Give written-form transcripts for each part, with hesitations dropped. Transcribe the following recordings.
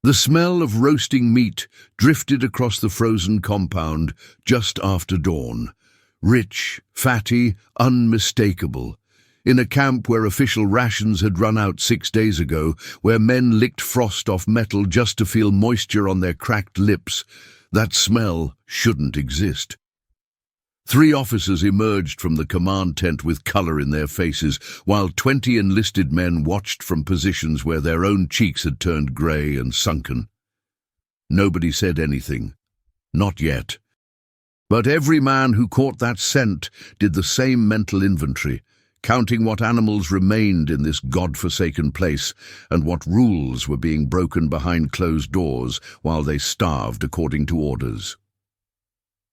The smell of roasting meat drifted across the frozen compound just after dawn. Rich, fatty, unmistakable. In a camp where official rations had run out 6 days ago, where men licked frost off metal just to feel moisture on their cracked lips, that smell shouldn't exist. 3 officers emerged from the command tent with colour in their faces, while 20 enlisted men watched from positions where their own cheeks had turned grey and sunken. Nobody said anything. Not yet. But every man who caught that scent did the same mental inventory, counting what animals remained in this god-forsaken place and what rules were being broken behind closed doors while they starved according to orders.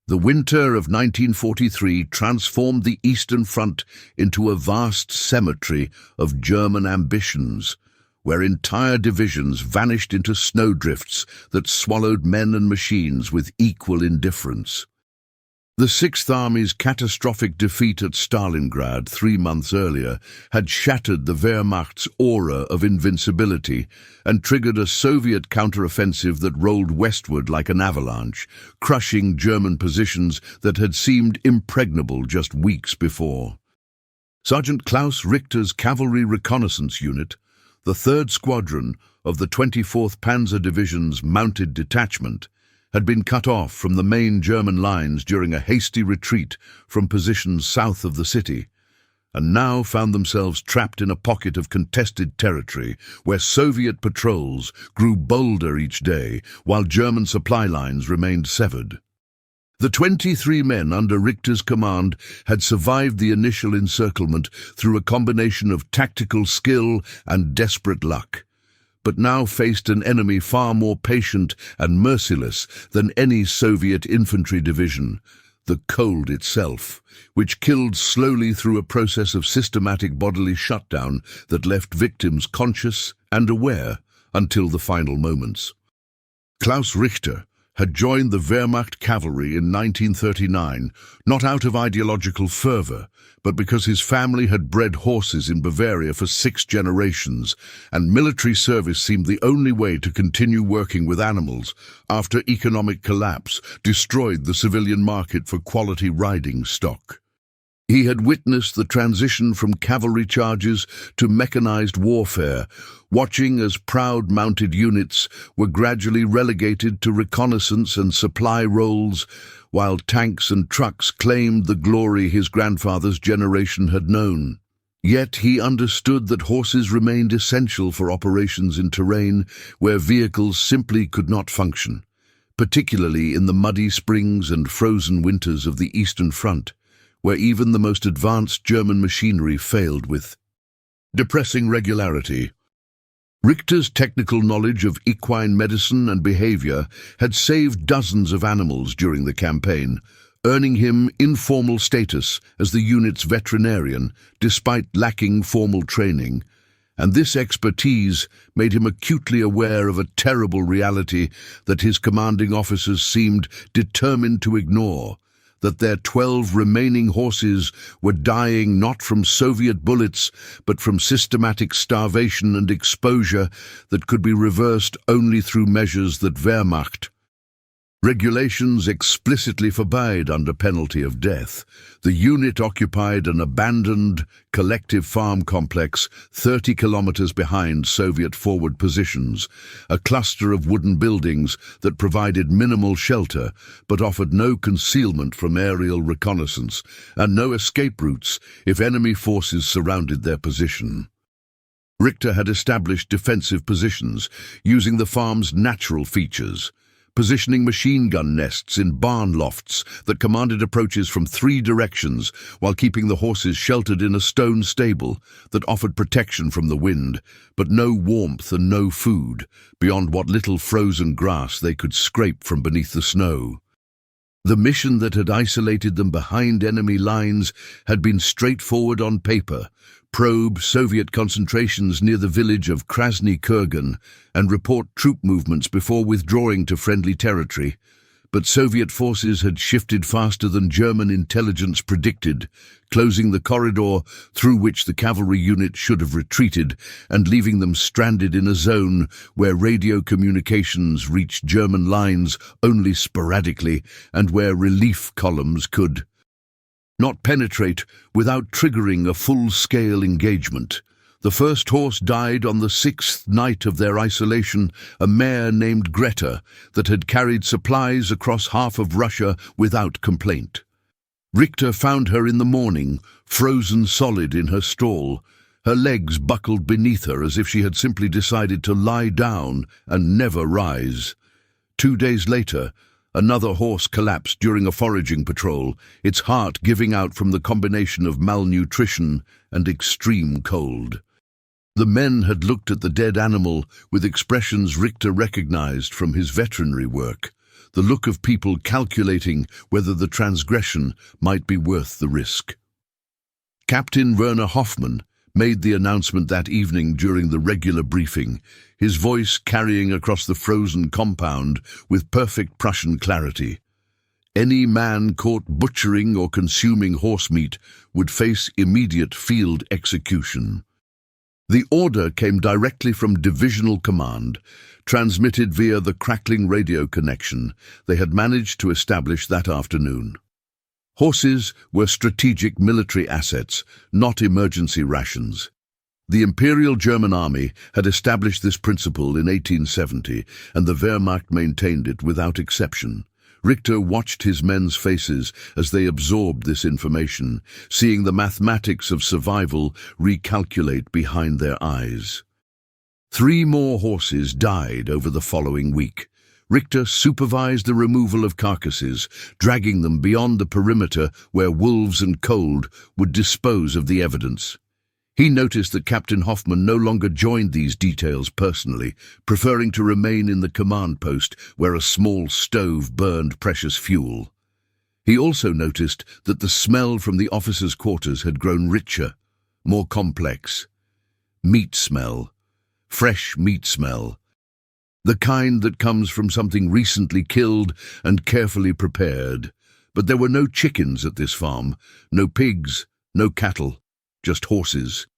The winter of 1943 transformed the Eastern Front into a vast cemetery of German ambitions, where entire divisions vanished into snowdrifts that swallowed men and machines with equal indifference. The Sixth Army's catastrophic defeat at Stalingrad 3 months earlier had shattered the Wehrmacht's aura of invincibility and triggered a Soviet counteroffensive that rolled westward like an avalanche, crushing German positions that had seemed impregnable just weeks before. Sergeant Klaus Richter's cavalry reconnaissance unit, the 3rd Squadron of the 24th Panzer Division's mounted detachment, had been cut off from the main German lines during a hasty retreat from positions south of the city, and now found themselves trapped in a pocket of contested territory where Soviet patrols grew bolder each day while German supply lines remained severed. The 23 men under Richter's command had survived the initial encirclement through a combination of tactical skill and desperate luck, but now faced an enemy far more patient and merciless than any Soviet infantry division, the cold itself, which killed slowly through a process of systematic bodily shutdown that left victims conscious and aware until the final moments. Klaus Richter had joined the Wehrmacht cavalry in 1939, not out of ideological fervour, but because his family had bred horses in Bavaria for 6 generations, and military service seemed the only way to continue working with animals after economic collapse destroyed the civilian market for quality riding stock. He had witnessed the transition from cavalry charges to mechanized warfare, watching as proud mounted units were gradually relegated to reconnaissance and supply roles, while tanks and trucks claimed the glory his grandfather's generation had known. Yet he understood that horses remained essential for operations in terrain where vehicles simply could not function, particularly in the muddy springs and frozen winters of the Eastern Front, where even the most advanced German machinery failed with depressing regularity. Richter's technical knowledge of equine medicine and behavior had saved dozens of animals during the campaign, earning him informal status as the unit's veterinarian despite lacking formal training, and this expertise made him acutely aware of a terrible reality that his commanding officers seemed determined to ignore: that their 12 remaining horses were dying not from Soviet bullets, but from systematic starvation and exposure that could be reversed only through measures that Wehrmacht regulations explicitly forbade under penalty of death. The unit occupied an abandoned collective farm complex 30 kilometers behind Soviet forward positions, a cluster of wooden buildings that provided minimal shelter but offered no concealment from aerial reconnaissance and no escape routes if enemy forces surrounded their position. Richter had established defensive positions using the farm's natural features, positioning machine gun nests in barn lofts that commanded approaches from 3 directions while keeping the horses sheltered in a stone stable that offered protection from the wind, but no warmth and no food, beyond what little frozen grass they could scrape from beneath the snow. The mission that had isolated them behind enemy lines had been straightforward on paper: probe Soviet concentrations near the village of Krasny Kurgan and report troop movements before withdrawing to friendly territory. but Soviet forces had shifted faster than German intelligence predicted, closing the corridor through which the cavalry unit should have retreated and leaving them stranded in a zone where radio communications reached German lines only sporadically and where relief columns could not penetrate without triggering a full-scale engagement. The first horse died on the 6th night of their isolation, a mare named Greta that had carried supplies across half of Russia without complaint. Richter found her in the morning, frozen solid in her stall, her legs buckled beneath her as if she had simply decided to lie down and never rise. 2 days later, another horse collapsed during a foraging patrol, its heart giving out from the combination of malnutrition and extreme cold. The men had looked at the dead animal with expressions Richter recognized from his veterinary work, the look of people calculating whether the transgression might be worth the risk. Captain Werner Hoffmann made the announcement that evening during the regular briefing, his voice carrying across the frozen compound with perfect Prussian clarity. Any man caught butchering or consuming horse meat would face immediate field execution. The order came directly from Divisional Command, transmitted via the crackling radio connection they had managed to establish that afternoon. Horses were strategic military assets, not emergency rations. The Imperial German Army had established this principle in 1870, and the Wehrmacht maintained it without exception. Richter watched his men's faces as they absorbed this information, seeing the mathematics of survival recalculate behind their eyes. 3 more horses died over the following week. Richter supervised the removal of carcasses, dragging them beyond the perimeter where wolves and cold would dispose of the evidence. He noticed that Captain Hoffmann no longer joined these details personally, preferring to remain in the command post where a small stove burned precious fuel. He also noticed that the smell from the officers' quarters had grown richer, more complex. Meat smell, fresh meat smell, the kind that comes from something recently killed and carefully prepared. But there were no chickens at this farm, no pigs, no cattle. Just horses.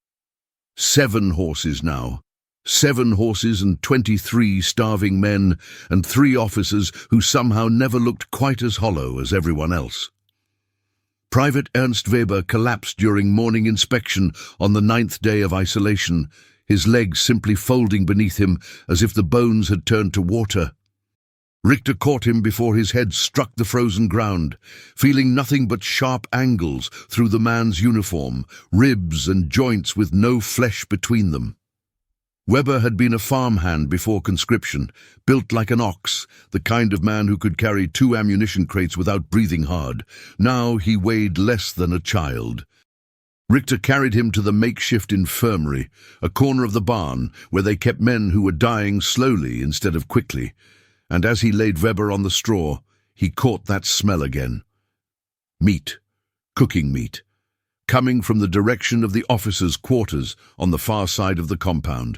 7 horses now. 7 horses and 23 starving men and 3 officers who somehow never looked quite as hollow as everyone else. Private Ernst Weber collapsed during morning inspection on the 9th day of isolation, his legs simply folding beneath him as if the bones had turned to water. Richter caught him before his head struck the frozen ground, feeling nothing but sharp angles through the man's uniform, ribs and joints with no flesh between them. Weber had been a farmhand before conscription, built like an ox, the kind of man who could carry 2 ammunition crates without breathing hard. Now he weighed less than a child. Richter carried him to the makeshift infirmary, a corner of the barn where they kept men who were dying slowly instead of quickly. And as he laid Weber on the straw, he caught that smell again. Meat, cooking meat, coming from the direction of the officers' quarters on the far side of the compound.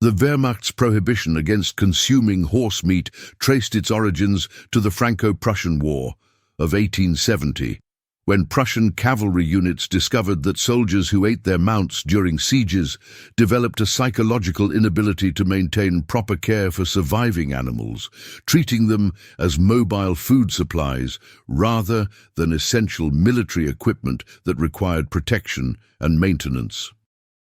The Wehrmacht's prohibition against consuming horse meat traced its origins to the Franco-Prussian War of 1870, when Prussian cavalry units discovered that soldiers who ate their mounts during sieges developed a psychological inability to maintain proper care for surviving animals, treating them as mobile food supplies rather than essential military equipment that required protection and maintenance.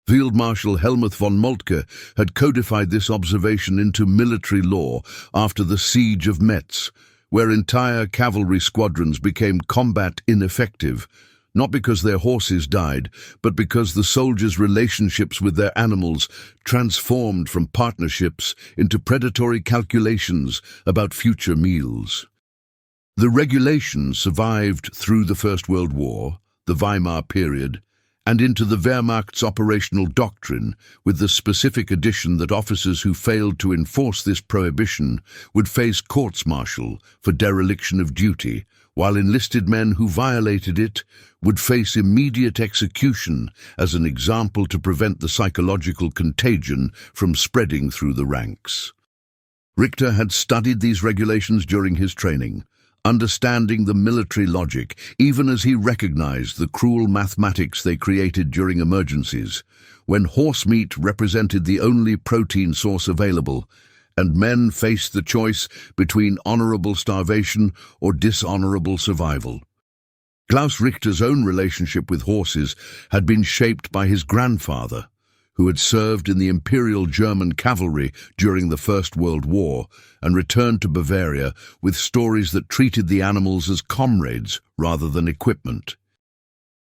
Field Marshal Helmuth von Moltke had codified this observation into military law after the siege of Metz, where entire cavalry squadrons became combat ineffective, not because their horses died, but because the soldiers' relationships with their animals transformed from partnerships into predatory calculations about future meals. The regulation survived through the First World War, the Weimar period, and into the Wehrmacht's operational doctrine, with the specific addition that officers who failed to enforce this prohibition would face courts-martial for dereliction of duty, while enlisted men who violated it would face immediate execution as an example to prevent the psychological contagion from spreading through the ranks. Richter had studied these regulations during his training, understanding the military logic, even as he recognized the cruel mathematics they created during emergencies, when horse meat represented the only protein source available, and men faced the choice between honorable starvation or dishonorable survival. Klaus Richter's own relationship with horses had been shaped by his grandfather, who had served in the Imperial German cavalry during the First World War and returned to Bavaria with stories that treated the animals as comrades rather than equipment.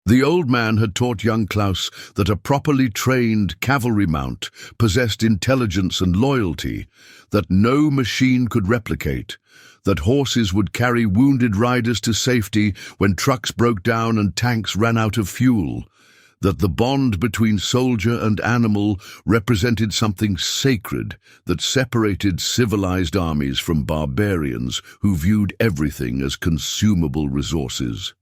The old man had taught young Klaus that a properly trained cavalry mount possessed intelligence and loyalty that no machine could replicate, that horses would carry wounded riders to safety when trucks broke down and tanks ran out of fuel, that the bond between soldier and animal represented something sacred that separated civilized armies from barbarians who viewed everything as consumable resources.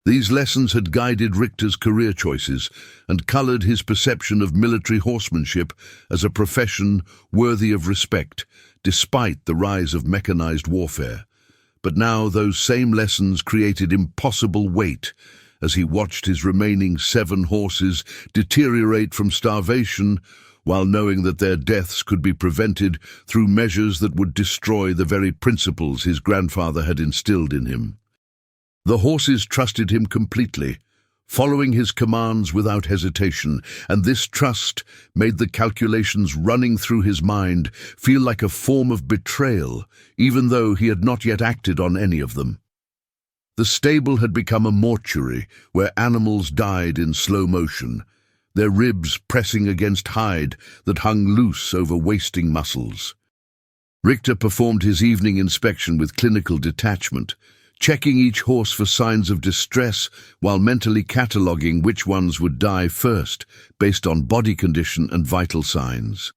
These lessons had guided Richter's career choices and colored his perception of military horsemanship as a profession worthy of respect, despite the rise of mechanized warfare. But now those same lessons created impossible weight as he watched his remaining 7 horses deteriorate from starvation, while knowing that their deaths could be prevented through measures that would destroy the very principles his grandfather had instilled in him. The horses trusted him completely, following his commands without hesitation, and this trust made the calculations running through his mind feel like a form of betrayal, even though he had not yet acted on any of them. The stable had become a mortuary where animals died in slow motion, their ribs pressing against hide that hung loose over wasting muscles. Richter performed his evening inspection with clinical detachment, checking each horse for signs of distress while mentally cataloguing which ones would die first based on body condition and vital signs.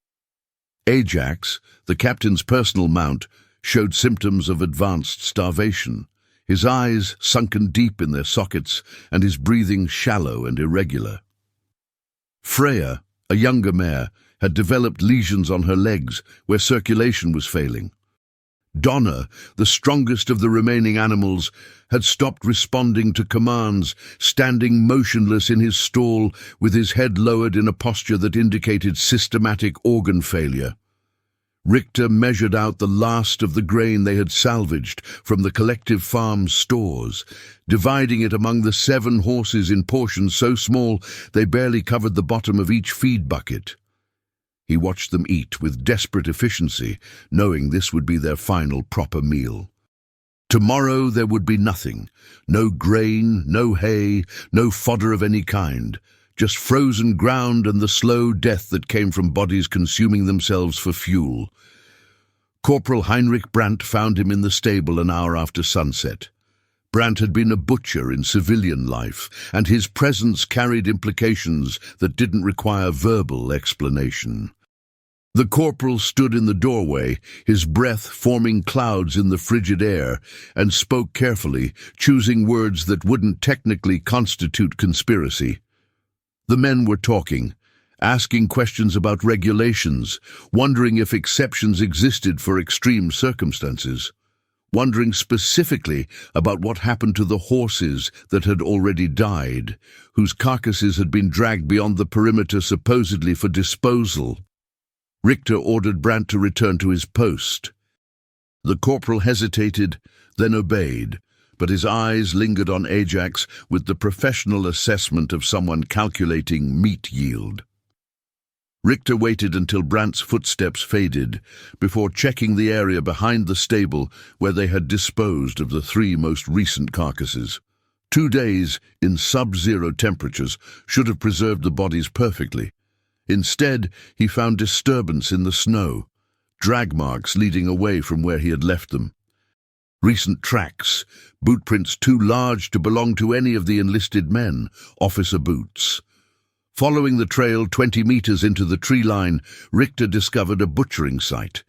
Ajax, the captain's personal mount, showed symptoms of advanced starvation, his eyes sunken deep in their sockets and his breathing shallow and irregular. Freya, a younger mare, had developed lesions on her legs where circulation was failing. Donner, the strongest of the remaining animals, had stopped responding to commands, standing motionless in his stall with his head lowered in a posture that indicated systematic organ failure. Richter measured out the last of the grain they had salvaged from the collective farm stores, dividing it among the 7 horses in portions so small they barely covered the bottom of each feed bucket. He watched them eat with desperate efficiency, knowing this would be their final proper meal. Tomorrow there would be nothing, no grain, no hay, no fodder of any kind, just frozen ground and the slow death that came from bodies consuming themselves for fuel. Corporal Heinrich Brandt found him in the stable an hour after sunset. Brandt had been a butcher in civilian life, and his presence carried implications that didn't require verbal explanation. The corporal stood in the doorway, his breath forming clouds in the frigid air, and spoke carefully, choosing words that wouldn't technically constitute conspiracy. The men were talking, asking questions about regulations, wondering if exceptions existed for extreme circumstances, wondering specifically about what happened to the horses that had already died, whose carcasses had been dragged beyond the perimeter supposedly for disposal. Richter ordered Brandt to return to his post. The corporal hesitated, then obeyed, but his eyes lingered on Ajax with the professional assessment of someone calculating meat yield. Richter waited until Brandt's footsteps faded before checking the area behind the stable where they had disposed of the 3 most recent carcasses. 2 days in sub-zero temperatures should have preserved the bodies perfectly. Instead, he found disturbance in the snow, drag marks leading away from where he had left them. Recent tracks, boot prints too large to belong to any of the enlisted men, officer boots. Following the trail 20 meters into the tree line, Richter discovered a butchering site.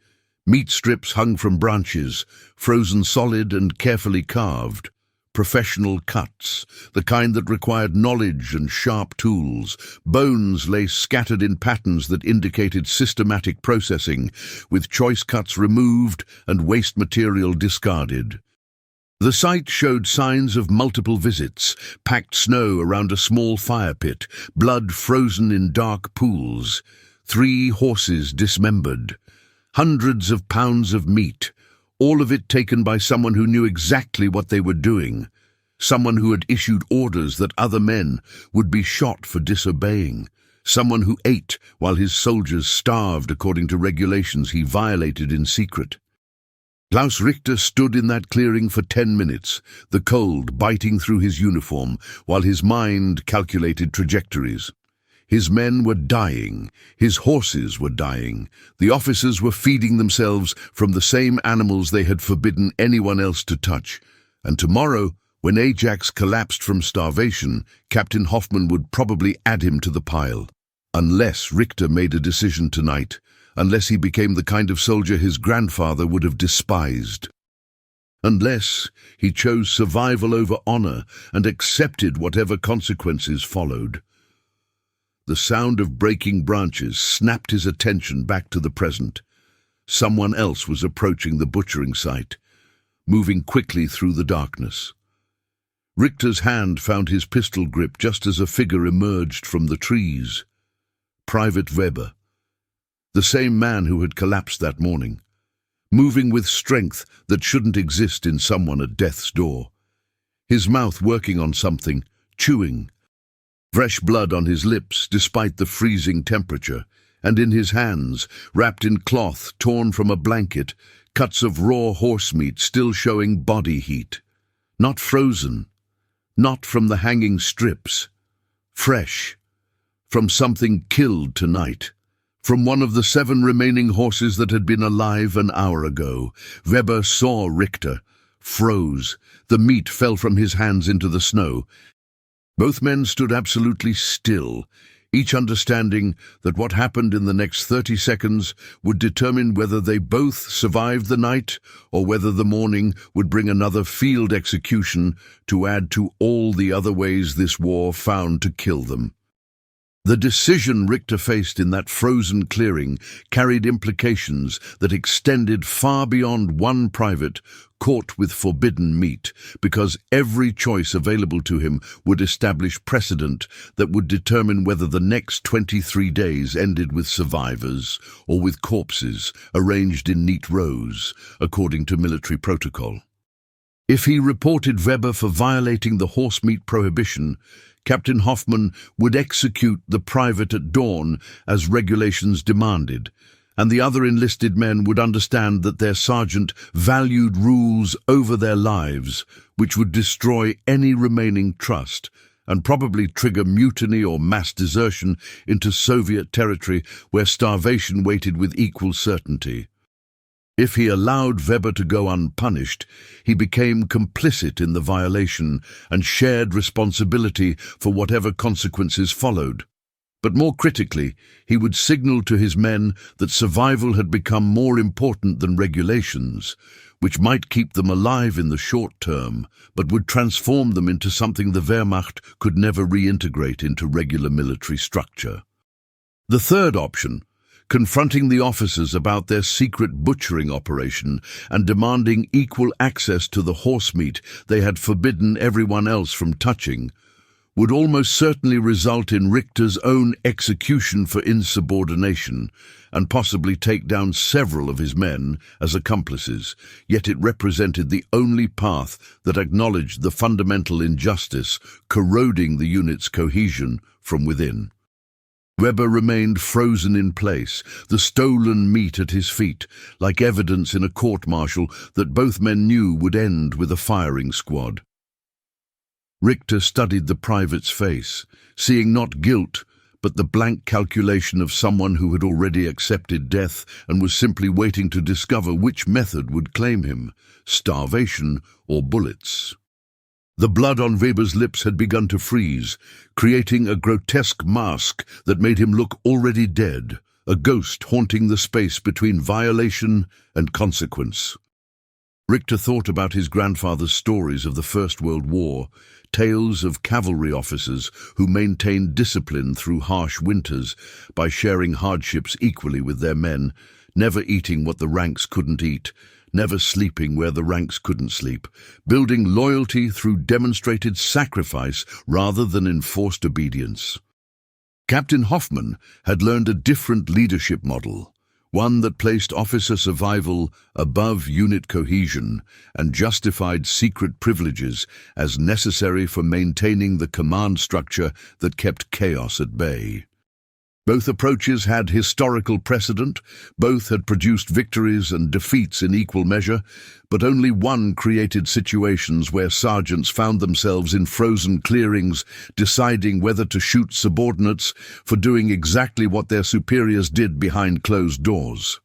Meat strips hung from branches, frozen solid and carefully carved. professional cuts, the kind that required knowledge and sharp tools. Bones lay scattered in patterns that indicated systematic processing, with choice cuts removed and waste material discarded. The site showed signs of multiple visits: packed snow around a small fire pit, blood frozen in dark pools, 3 horses dismembered, hundreds of pounds of meat, all of it taken by someone who knew exactly what they were doing, someone who had issued orders that other men would be shot for disobeying, someone who ate while his soldiers starved according to regulations he violated in secret. Klaus Richter stood in that clearing for 10 minutes, the cold biting through his uniform, while his mind calculated trajectories. His men were dying, his horses were dying, the officers were feeding themselves from the same animals they had forbidden anyone else to touch, and tomorrow, when Ajax collapsed from starvation, Captain Hoffmann would probably add him to the pile. Unless Richter made a decision tonight, unless he became the kind of soldier his grandfather would have despised. Unless he chose survival over honor and accepted whatever consequences followed. The sound of breaking branches snapped his attention back to the present. Someone else was approaching the butchering site, moving quickly through the darkness. Richter's hand found his pistol grip just as a figure emerged from the trees. Private Weber, the same man who had collapsed that morning, moving with strength that shouldn't exist in someone at death's door. His mouth working on something, chewing. Fresh blood on his lips despite the freezing temperature, and in his hands, wrapped in cloth torn from a blanket, cuts of raw horse meat still showing body heat. Not frozen, not from the hanging strips. Fresh, from something killed tonight. From one of the 7 remaining horses that had been alive an hour ago. Weber saw Richter, froze. The meat fell from his hands into the snow. Both men stood absolutely still, each understanding that what happened in the next 30 seconds would determine whether they both survived the night or whether the morning would bring another field execution to add to all the other ways this war found to kill them. The decision Richter faced in that frozen clearing carried implications that extended far beyond one private caught with forbidden meat, because every choice available to him would establish precedent that would determine whether the next 23 days ended with survivors or with corpses arranged in neat rows, according to military protocol. If he reported Weber for violating the horsemeat prohibition, Captain Hoffmann would execute the private at dawn as regulations demanded, and the other enlisted men would understand that their sergeant valued rules over their lives, which would destroy any remaining trust and probably trigger mutiny or mass desertion into Soviet territory where starvation waited with equal certainty. If he allowed Weber to go unpunished, he became complicit in the violation and shared responsibility for whatever consequences followed. But more critically, he would signal to his men that survival had become more important than regulations, which might keep them alive in the short term, but would transform them into something the Wehrmacht could never reintegrate into regular military structure. The third option, confronting the officers about their secret butchering operation and demanding equal access to the horsemeat they had forbidden everyone else from touching, would almost certainly result in Richter's own execution for insubordination and possibly take down several of his men as accomplices, yet it represented the only path that acknowledged the fundamental injustice corroding the unit's cohesion from within. Weber remained frozen in place, the stolen meat at his feet, like evidence in a court-martial that both men knew would end with a firing squad. Richter studied the private's face, seeing not guilt, but the blank calculation of someone who had already accepted death and was simply waiting to discover which method would claim him, starvation or bullets. The blood on Weber's lips had begun to freeze, creating a grotesque mask that made him look already dead, a ghost haunting the space between violation and consequence. Richter thought about his grandfather's stories of the First World War, tales of cavalry officers who maintained discipline through harsh winters by sharing hardships equally with their men, never eating what the ranks couldn't eat, never sleeping where the ranks couldn't sleep, building loyalty through demonstrated sacrifice rather than enforced obedience. Captain Hoffman had learned a different leadership model, one that placed officer survival above unit cohesion and justified secret privileges as necessary for maintaining the command structure that kept chaos at bay. Both approaches had historical precedent, both had produced victories and defeats in equal measure, but only one created situations where sergeants found themselves in frozen clearings, deciding whether to shoot subordinates for doing exactly what their superiors did behind closed doors.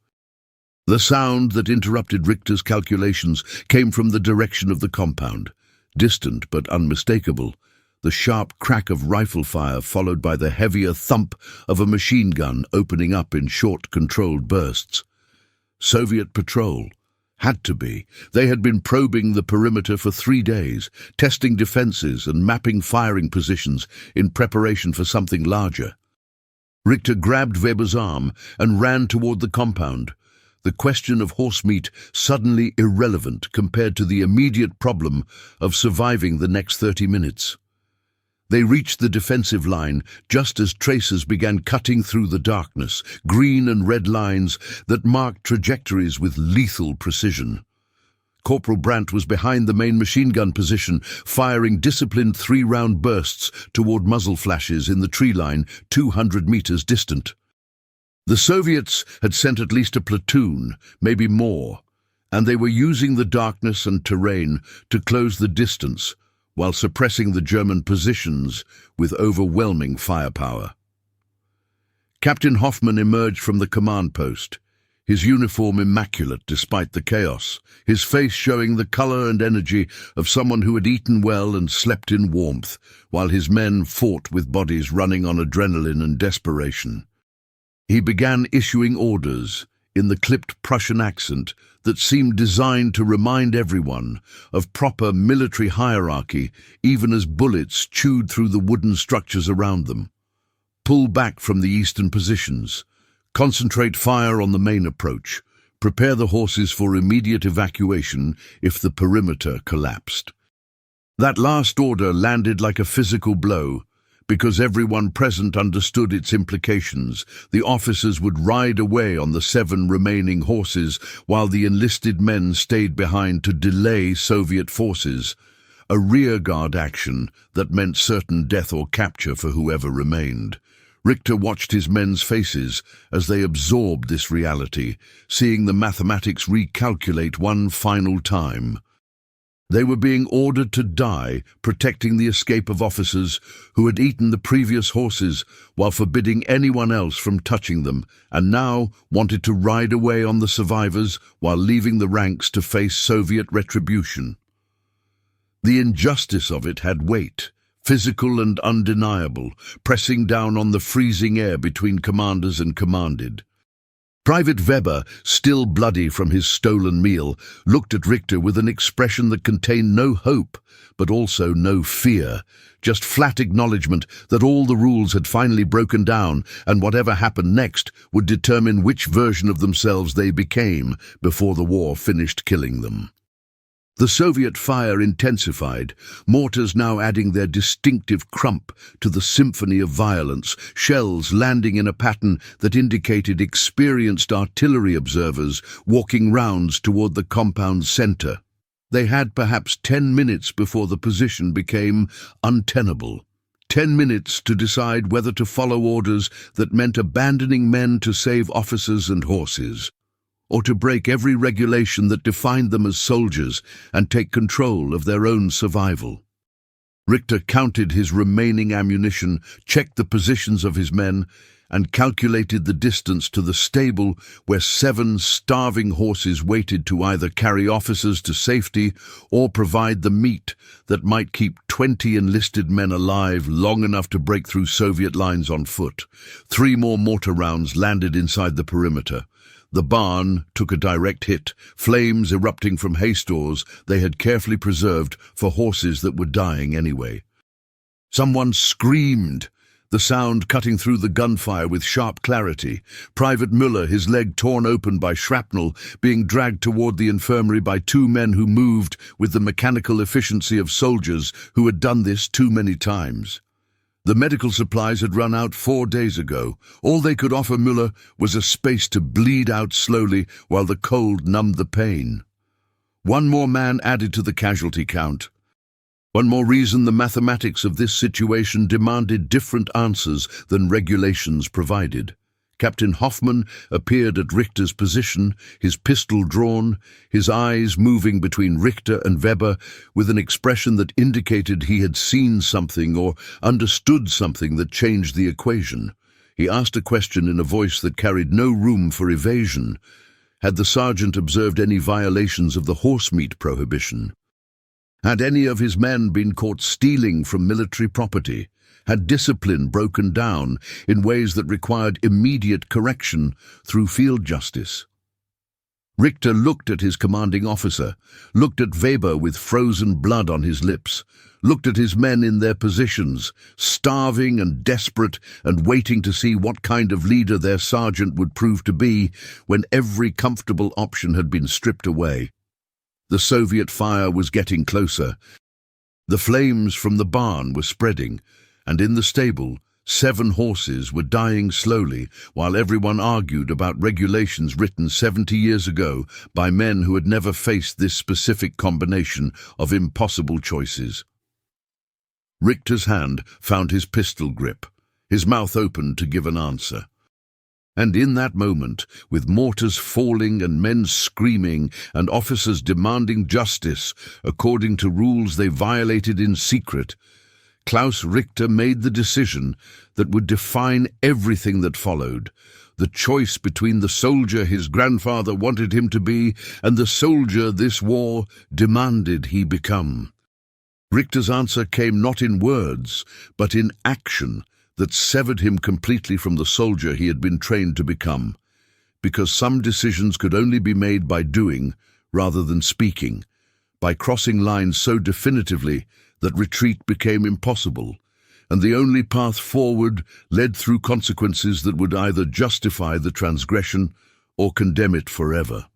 The sound that interrupted Richter's calculations came from the direction of the compound, distant but unmistakable. The sharp crack of rifle fire followed by the heavier thump of a machine gun opening up in short, controlled bursts. Soviet patrol. Had to be. They had been probing the perimeter for 3 days, testing defenses and mapping firing positions in preparation for something larger. Richter grabbed Weber's arm and ran toward the compound, the question of horsemeat suddenly irrelevant compared to the immediate problem of surviving the next 30 minutes. They reached the defensive line just as tracers began cutting through the darkness, green and red lines that marked trajectories with lethal precision. Corporal Brandt was behind the main machine gun position, firing disciplined 3-round bursts toward muzzle flashes in the tree line 200 meters distant. The Soviets had sent at least a platoon, maybe more, and they were using the darkness and terrain to close the distance, while suppressing the German positions with overwhelming firepower. Captain Hoffman emerged from the command post, his uniform immaculate despite the chaos, his face showing the color and energy of someone who had eaten well and slept in warmth, while his men fought with bodies running on adrenaline and desperation. He began issuing orders in the clipped Prussian accent that seemed designed to remind everyone of proper military hierarchy, even as bullets chewed through the wooden structures around them. Pull back from the eastern positions. Concentrate fire on the main approach. Prepare the horses for immediate evacuation if the perimeter collapsed. That last order landed like a physical blow, because everyone present understood its implications. The officers would ride away on the 7 remaining horses while the enlisted men stayed behind to delay Soviet forces, a rearguard action that meant certain death or capture for whoever remained. Richter watched his men's faces as they absorbed this reality, seeing the mathematics recalculate one final time. They were being ordered to die, protecting the escape of officers who had eaten the previous horses while forbidding anyone else from touching them, and now wanted to ride away on the survivors while leaving the ranks to face Soviet retribution. The injustice of it had weight, physical and undeniable, pressing down on the freezing air between commanders and commanded. Private Weber, still bloody from his stolen meal, looked at Richter with an expression that contained no hope, but also no fear, just flat acknowledgement that all the rules had finally broken down, and whatever happened next would determine which version of themselves they became before the war finished killing them. The Soviet fire intensified, mortars now adding their distinctive crump to the symphony of violence, shells landing in a pattern that indicated experienced artillery observers walking rounds toward the compound's center. They had perhaps 10 minutes before the position became untenable. 10 minutes to decide whether to follow orders that meant abandoning men to save officers and horses, or to break every regulation that defined them as soldiers and take control of their own survival. Richter counted his remaining ammunition, checked the positions of his men, and calculated the distance to the stable where 7 starving horses waited to either carry officers to safety or provide the meat that might keep 20 enlisted men alive long enough to break through Soviet lines on foot. 3 more mortar rounds landed inside the perimeter. The barn took a direct hit, flames erupting from hay stores they had carefully preserved for horses that were dying anyway. Someone screamed, the sound cutting through the gunfire with sharp clarity. Private Müller, his leg torn open by shrapnel, being dragged toward the infirmary by two men who moved with the mechanical efficiency of soldiers who had done this too many times. The medical supplies had run out 4 days ago. All they could offer Müller was a space to bleed out slowly while the cold numbed the pain. One more man added to the casualty count. One more reason the mathematics of this situation demanded different answers than regulations provided. Captain Hoffmann appeared at Richter's position, his pistol drawn, his eyes moving between Richter and Weber with an expression that indicated he had seen something or understood something that changed the equation. He asked a question in a voice that carried no room for evasion. Had the sergeant observed any violations of the horsemeat prohibition? Had any of his men been caught stealing from military property? Had discipline broken down in ways that required immediate correction through field justice? Richter looked at his commanding officer, looked at Weber with frozen blood on his lips, looked at his men in their positions, starving and desperate and waiting to see what kind of leader their sergeant would prove to be when every comfortable option had been stripped away. The Soviet fire was getting closer. The flames from the barn were spreading, and in the stable, 7 horses were dying slowly while everyone argued about regulations written 70 years ago by men who had never faced this specific combination of impossible choices. Richter's hand found his pistol grip, his mouth opened to give an answer. And in that moment, with mortars falling and men screaming and officers demanding justice according to rules they violated in secret, Klaus Richter made the decision that would define everything that followed, the choice between the soldier his grandfather wanted him to be and the soldier this war demanded he become. Richter's answer came not in words, but in action that severed him completely from the soldier he had been trained to become, because some decisions could only be made by doing rather than speaking, by crossing lines so definitively that retreat became impossible, and the only path forward led through consequences that would either justify the transgression or condemn it forever.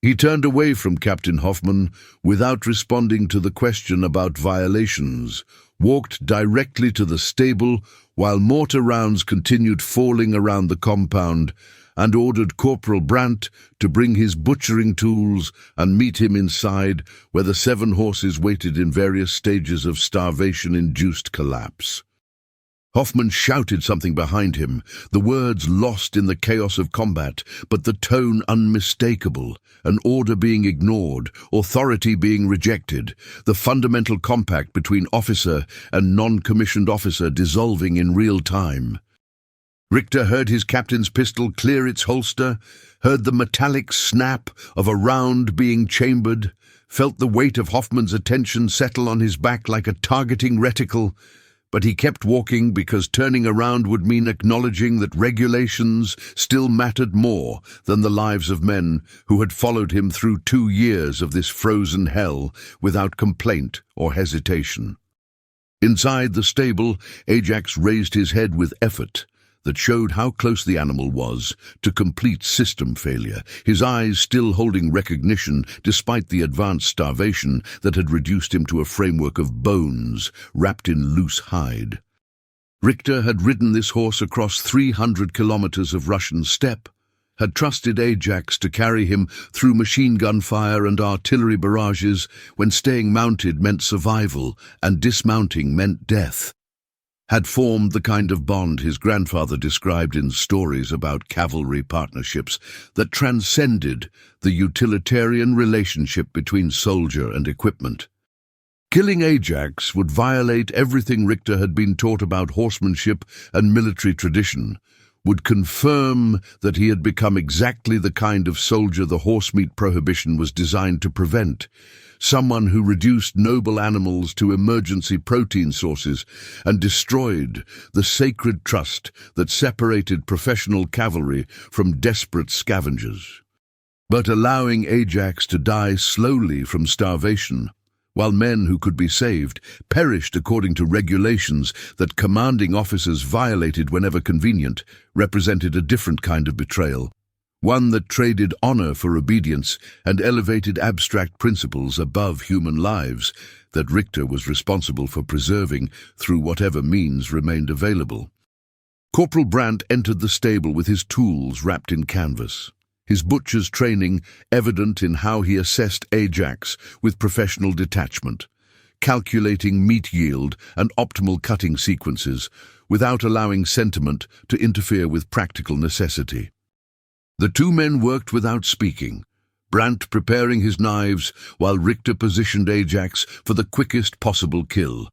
He turned away from Captain Hoffmann without responding to the question about violations, walked directly to the stable while mortar rounds continued falling around the compound, and ordered Corporal Brandt to bring his butchering tools and meet him inside where the 7 horses waited in various stages of starvation-induced collapse. Hoffmann shouted something behind him, the words lost in the chaos of combat, but the tone unmistakable, an order being ignored, authority being rejected, the fundamental compact between officer and non-commissioned officer dissolving in real time. Richter heard his captain's pistol clear its holster, heard the metallic snap of a round being chambered, felt the weight of Hoffmann's attention settle on his back like a targeting reticle, but he kept walking because turning around would mean acknowledging that regulations still mattered more than the lives of men who had followed him through 2 years of this frozen hell without complaint or hesitation. Inside the stable, Ajax raised his head with effort that showed how close the animal was to complete system failure, his eyes still holding recognition despite the advanced starvation that had reduced him to a framework of bones wrapped in loose hide. Richter had ridden this horse across 300 kilometers of Russian steppe, had trusted Ajax to carry him through machine gun fire and artillery barrages when staying mounted meant survival and dismounting meant death, had formed the kind of bond his grandfather described in stories about cavalry partnerships that transcended the utilitarian relationship between soldier and equipment. Killing Ajax would violate everything Richter had been taught about horsemanship and military tradition, would confirm that he had become exactly the kind of soldier the horsemeat prohibition was designed to prevent, someone who reduced noble animals to emergency protein sources and destroyed the sacred trust that separated professional cavalry from desperate scavengers. But allowing Ajax to die slowly from starvation, while men who could be saved perished according to regulations that commanding officers violated whenever convenient, represented a different kind of betrayal, one that traded honor for obedience and elevated abstract principles above human lives that Richter was responsible for preserving through whatever means remained available. Corporal Brandt entered the stable with his tools wrapped in canvas, his butcher's training evident in how he assessed Ajax with professional detachment, calculating meat yield and optimal cutting sequences without allowing sentiment to interfere with practical necessity. The two men worked without speaking, Brandt preparing his knives while Richter positioned Ajax for the quickest possible kill.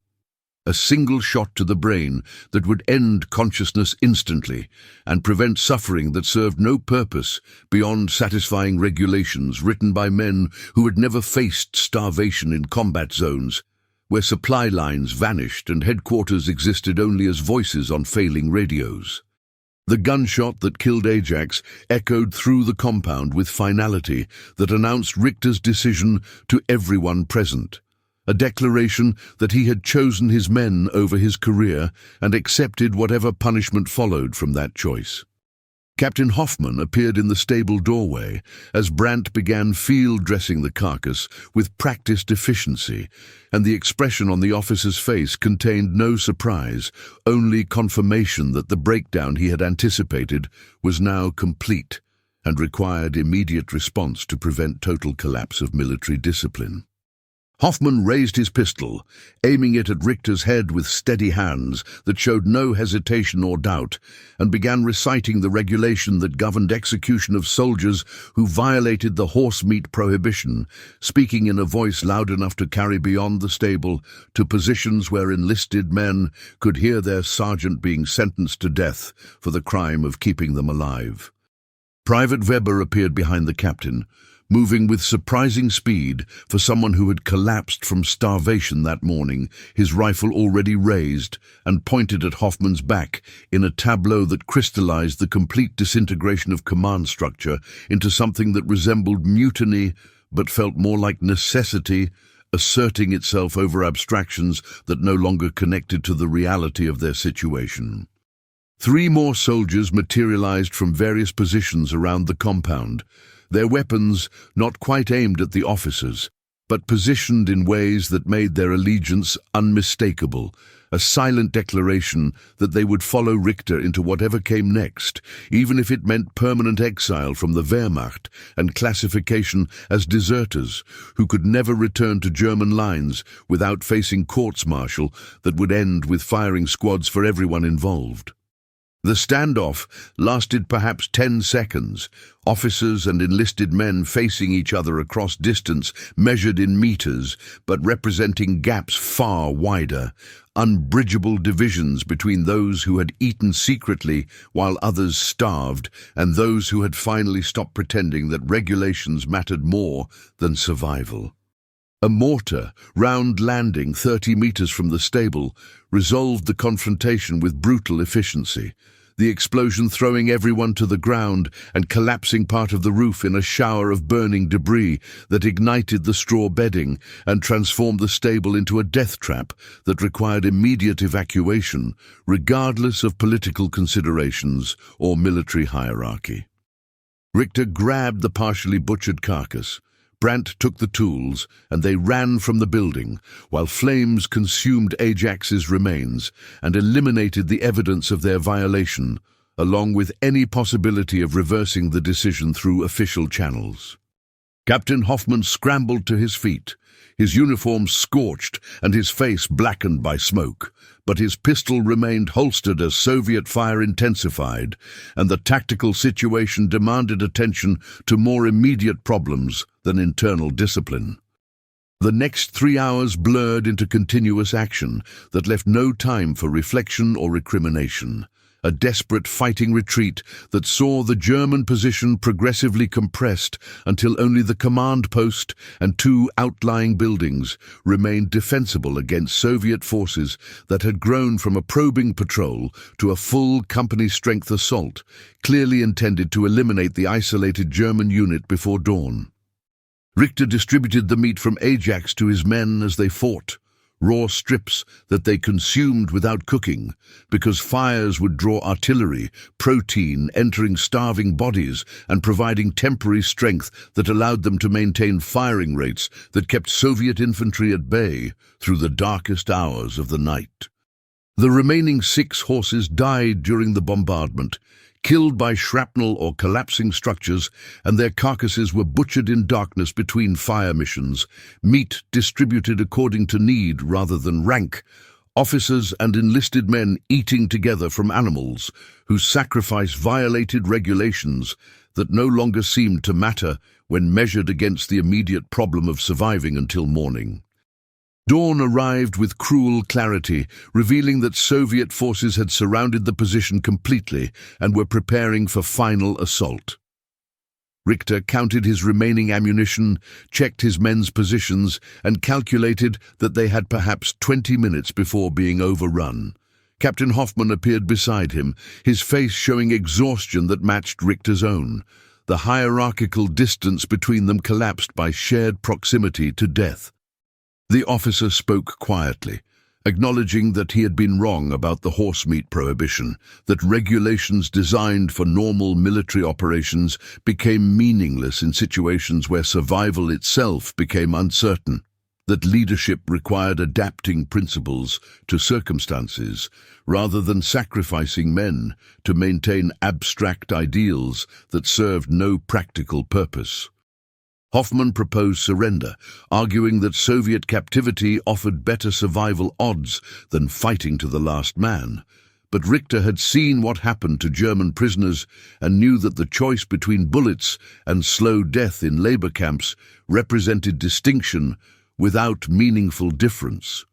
A single shot to the brain that would end consciousness instantly and prevent suffering that served no purpose beyond satisfying regulations written by men who had never faced starvation in combat zones, where supply lines vanished and headquarters existed only as voices on failing radios. The gunshot that killed Ajax echoed through the compound with finality that announced Richter's decision to everyone present, a declaration that he had chosen his men over his career and accepted whatever punishment followed from that choice. Captain Hoffman appeared in the stable doorway as Brandt began field dressing the carcass with practiced efficiency, and the expression on the officer's face contained no surprise, only confirmation that the breakdown he had anticipated was now complete and required immediate response to prevent total collapse of military discipline. Hoffman raised his pistol, aiming it at Richter's head with steady hands that showed no hesitation or doubt, and began reciting the regulation that governed execution of soldiers who violated the horsemeat prohibition, speaking in a voice loud enough to carry beyond the stable to positions where enlisted men could hear their sergeant being sentenced to death for the crime of keeping them alive. Private Weber appeared behind the captain, moving with surprising speed for someone who had collapsed from starvation that morning, his rifle already raised and pointed at Hoffman's back in a tableau that crystallized the complete disintegration of command structure into something that resembled mutiny but felt more like necessity, asserting itself over abstractions that no longer connected to the reality of their situation. 3 more soldiers materialized from various positions around the compound, their weapons not quite aimed at the officers, but positioned in ways that made their allegiance unmistakable, a silent declaration that they would follow Richter into whatever came next, even if it meant permanent exile from the Wehrmacht and classification as deserters who could never return to German lines without facing courts-martial that would end with firing squads for everyone involved. The standoff lasted perhaps 10 seconds, officers and enlisted men facing each other across distance measured in meters, but representing gaps far wider, unbridgeable divisions between those who had eaten secretly while others starved and those who had finally stopped pretending that regulations mattered more than survival. A mortar, round landing 30 meters from the stable, resolved the confrontation with brutal efficiency, the explosion throwing everyone to the ground and collapsing part of the roof in a shower of burning debris that ignited the straw bedding and transformed the stable into a death trap that required immediate evacuation, regardless of political considerations or military hierarchy. Richter grabbed the partially butchered carcass. Brandt took the tools, and they ran from the building, while flames consumed Ajax's remains and eliminated the evidence of their violation, along with any possibility of reversing the decision through official channels. Captain Hoffman scrambled to his feet, his uniform scorched and his face blackened by smoke, but his pistol remained holstered as Soviet fire intensified, and the tactical situation demanded attention to more immediate problems than internal discipline. The next 3 hours blurred into continuous action that left no time for reflection or recrimination, a desperate fighting retreat that saw the German position progressively compressed until only the command post and two outlying buildings remained defensible against Soviet forces that had grown from a probing patrol to a full company-strength assault, clearly intended to eliminate the isolated German unit before dawn. Richter distributed the meat from Ajax to his men as they fought, raw strips that they consumed without cooking, because fires would draw artillery, protein entering starving bodies and providing temporary strength that allowed them to maintain firing rates that kept Soviet infantry at bay through the darkest hours of the night. The remaining 6 horses died during the bombardment, killed by shrapnel or collapsing structures, and their carcasses were butchered in darkness between fire missions, meat distributed according to need rather than rank, officers and enlisted men eating together from animals whose sacrifice violated regulations that no longer seemed to matter when measured against the immediate problem of surviving until morning. Dawn arrived with cruel clarity, revealing that Soviet forces had surrounded the position completely and were preparing for final assault. Richter counted his remaining ammunition, checked his men's positions, and calculated that they had perhaps 20 minutes before being overrun. Captain Hoffmann appeared beside him, his face showing exhaustion that matched Richter's own. The hierarchical distance between them collapsed by shared proximity to death. The officer spoke quietly, acknowledging that he had been wrong about the horsemeat prohibition, that regulations designed for normal military operations became meaningless in situations where survival itself became uncertain, that leadership required adapting principles to circumstances rather than sacrificing men to maintain abstract ideals that served no practical purpose. Hoffmann proposed surrender, arguing that Soviet captivity offered better survival odds than fighting to the last man. But Richter had seen what happened to German prisoners and knew that the choice between bullets and slow death in labor camps represented distinction without meaningful difference.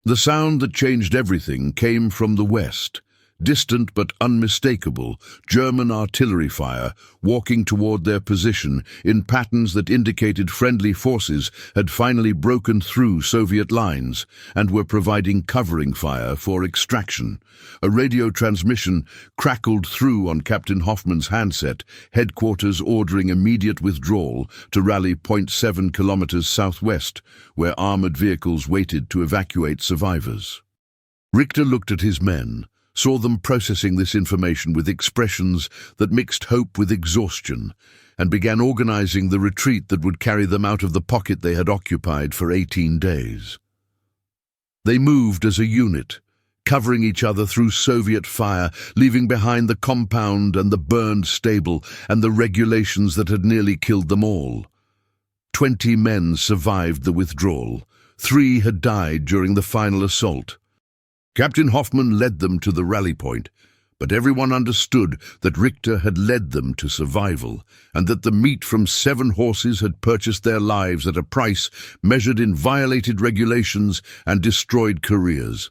The sound that changed everything came from the west. Distant but unmistakable, German artillery fire walking toward their position in patterns that indicated friendly forces had finally broken through Soviet lines and were providing covering fire for extraction. A radio transmission crackled through on Captain Hoffmann's handset, headquarters ordering immediate withdrawal to rally 0.7 kilometers southwest, where armored vehicles waited to evacuate survivors. Richter looked at his men, saw them processing this information with expressions that mixed hope with exhaustion, and began organizing the retreat that would carry them out of the pocket they had occupied for 18 days. They moved as a unit, covering each other through Soviet fire, leaving behind the compound and the burned stable and the regulations that had nearly killed them all. 20 men survived the withdrawal. 3 had died during the final assault. Captain Hoffmann led them to the rally point, but everyone understood that Richter had led them to survival, and that the meat from 7 horses had purchased their lives at a price measured in violated regulations and destroyed careers.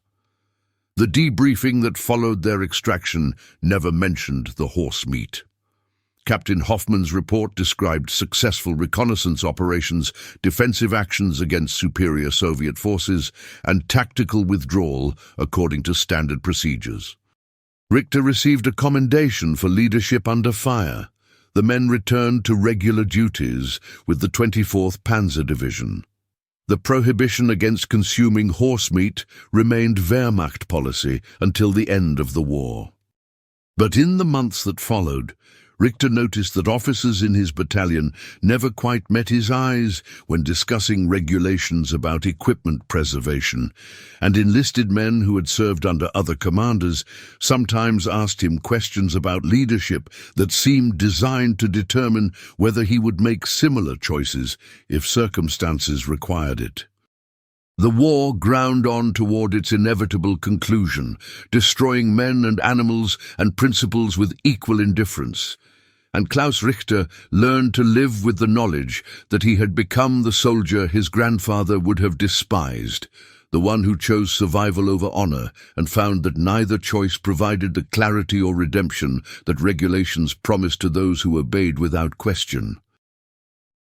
The debriefing that followed their extraction never mentioned the horse meat. Captain Hoffmann's report described successful reconnaissance operations, defensive actions against superior Soviet forces, and tactical withdrawal according to standard procedures. Richter received a commendation for leadership under fire. The men returned to regular duties with the 24th Panzer Division. The prohibition against consuming horse meat remained Wehrmacht policy until the end of the war. But in the months that followed, Richter noticed that officers in his battalion never quite met his eyes when discussing regulations about equipment preservation, and enlisted men who had served under other commanders sometimes asked him questions about leadership that seemed designed to determine whether he would make similar choices if circumstances required it. The war ground on toward its inevitable conclusion, destroying men and animals and principles with equal indifference. And Klaus Richter learned to live with the knowledge that he had become the soldier his grandfather would have despised, the one who chose survival over honor and found that neither choice provided the clarity or redemption that regulations promised to those who obeyed without question.